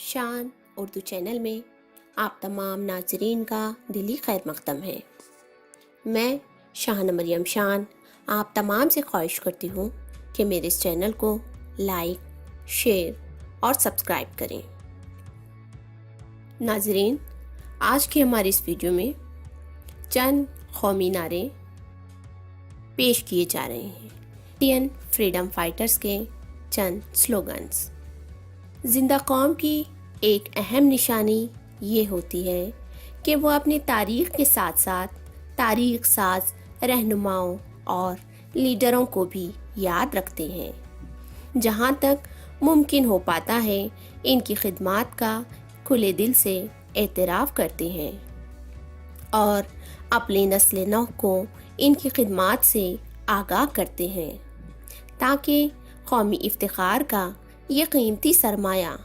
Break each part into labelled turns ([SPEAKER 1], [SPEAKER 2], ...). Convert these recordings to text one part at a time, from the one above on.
[SPEAKER 1] شان اردو چینل میں آپ تمام ناظرین کا دلی خیر مقدم ہے۔ میں شاہانہ مریم شان آپ تمام سے خواہش کرتی ہوں کہ میرے اس چینل کو لائک، شیئر اور سبسکرائب کریں۔ ناظرین، آج کی ہماری اس ویڈیو میں چند قومی نعرے پیش کیے جا رہے ہیں۔ انڈین فریڈم فائٹرز کے چند سلوگنز۔ زندہ قوم کی ایک اہم نشانی یہ ہوتی ہے کہ وہ اپنی تاریخ کے ساتھ ساتھ تاریخ ساز رہنماؤں اور لیڈروں کو بھی یاد رکھتے ہیں۔ جہاں تک ممکن ہو پاتا ہے ان کی خدمات کا کھلے دل سے اعتراف کرتے ہیں اور اپنی نسل نو کو ان کی خدمات سے آگاہ کرتے ہیں تاکہ قومی افتخار کا یہ قیمتی سرمایہ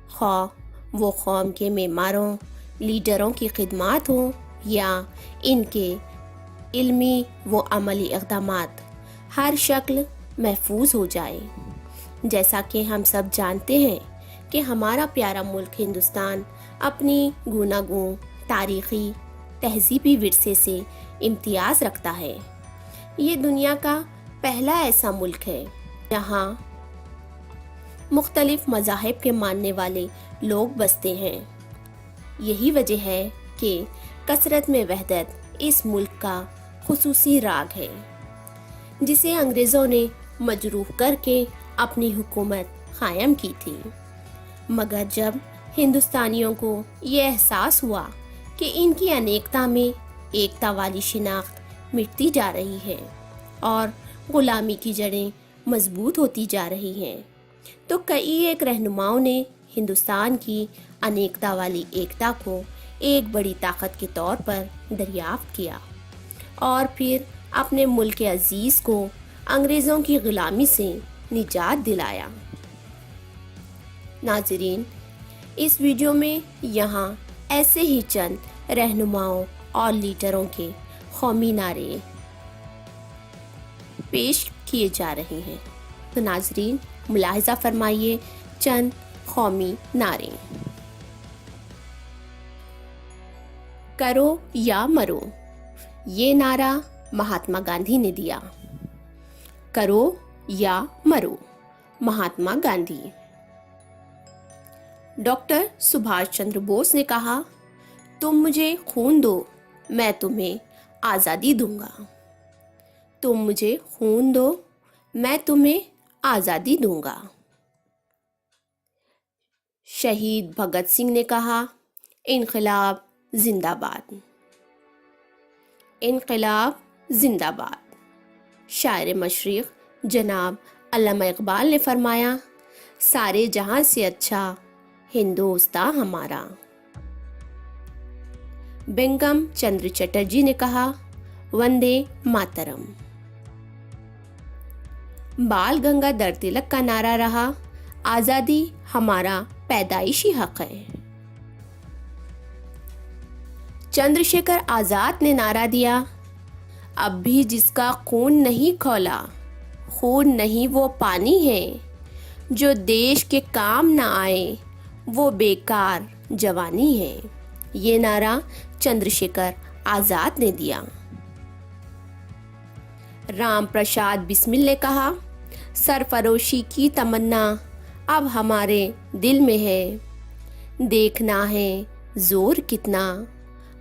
[SPEAKER 1] خواہ وہ قوم کے معماروں، لیڈروں کی خدمات ہوں یا ان کے علمی و عملی اقدامات، ہر شکل محفوظ ہو جائے۔ جیسا کہ ہم سب جانتے ہیں کہ ہمارا پیارا ملک ہندوستان اپنی گوناگون تاریخی تہذیبی ورثے سے امتیاز رکھتا ہے۔ یہ دنیا کا پہلا ایسا ملک ہے جہاں مختلف مذاہب کے ماننے والے لوگ بستے ہیں۔ یہی وجہ ہے کہ کثرت میں وحدت اس ملک کا خصوصی راگ ہے جسے انگریزوں نے مجروح کر کے اپنی حکومت قائم کی تھی۔ مگر جب ہندوستانیوں کو یہ احساس ہوا کہ ان کی انیکتا میں ایکتا والی شناخت مٹتی جا رہی ہے اور غلامی کی جڑیں مضبوط ہوتی جا رہی ہیں، تو کئی ایک رہنماؤں نے ہندوستان کی انیکتا والی ایکتا کو ایک بڑی طاقت کے طور پر دریافت کیا اور پھر اپنے ملک عزیز کو انگریزوں کی غلامی سے نجات دلایا۔ ناظرین، اس ویڈیو میں یہاں ایسے ہی چند رہنماؤں اور لیڈروں کے قومی نعرے پیش کیے جا رہے ہیں، تو ناظرین ملاحظہ فرمائیے چند قومی نعرے۔ کرو یا مرو، یہ نعرہ مہاتما گاندھی نے دیا۔ کرو یا مرو، مہاتما گاندھی۔ ڈاکٹر سبھاش چندر بوس نے کہا، تم مجھے خون دو، میں تمہیں آزادی دوں گا۔ تم مجھے خون دو، میں تمہیں آزادی دوں گا۔ شہید بھگت سنگھ نے کہا، انقلاب زندہ باد۔ انقلاب زندہ باد۔ شاعر مشرق جناب علامہ اقبال نے فرمایا، سارے جہاں سے اچھا ہندوستان ہمارا۔ بنکم چندر چٹرجی نے کہا، وندے ماترم۔ بال گنگادھر تلک کا نعرہ رہا، آزادی ہمارا پیدائشی حق ہے۔ چندر شیکھر آزاد نے نعرہ دیا، اب بھی جس کا خون نہیں کھولا، خون نہیں وہ پانی ہے، جو دیش کے کام نہ آئے وہ بیکار جوانی ہے۔ یہ نعرہ چندر شیکھر آزاد نے دیا۔ رام پرساد بسمل نے کہا، سرفروشی کی تمنا اب ہمارے دل میں ہے، دیکھنا ہے زور کتنا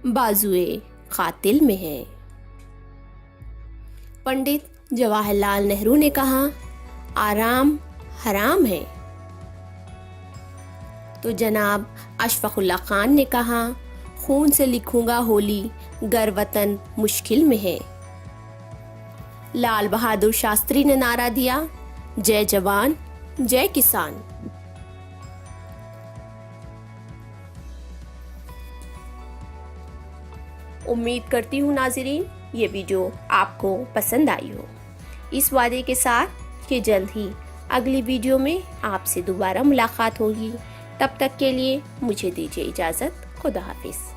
[SPEAKER 1] بازوئے قاتل میں ہے۔ پنڈت جواہر لال نہرو نے کہا، آرام حرام ہے۔ تو جناب اشفاق اللہ خان نے کہا، خون سے لکھوں گا ہولی گر وطن مشکل میں ہے۔ لال بہادر شاستری نے نعرہ دیا، جے جوان جے کسان۔ امید کرتی ہوں ناظرین یہ ویڈیو آپ کو پسند آئی ہو، اس وعدے کے ساتھ کہ جلد ہی اگلی ویڈیو میں آپ سے دوبارہ ملاقات ہوگی۔ تب تک کے لیے مجھے دیجیے اجازت۔ خدا حافظ۔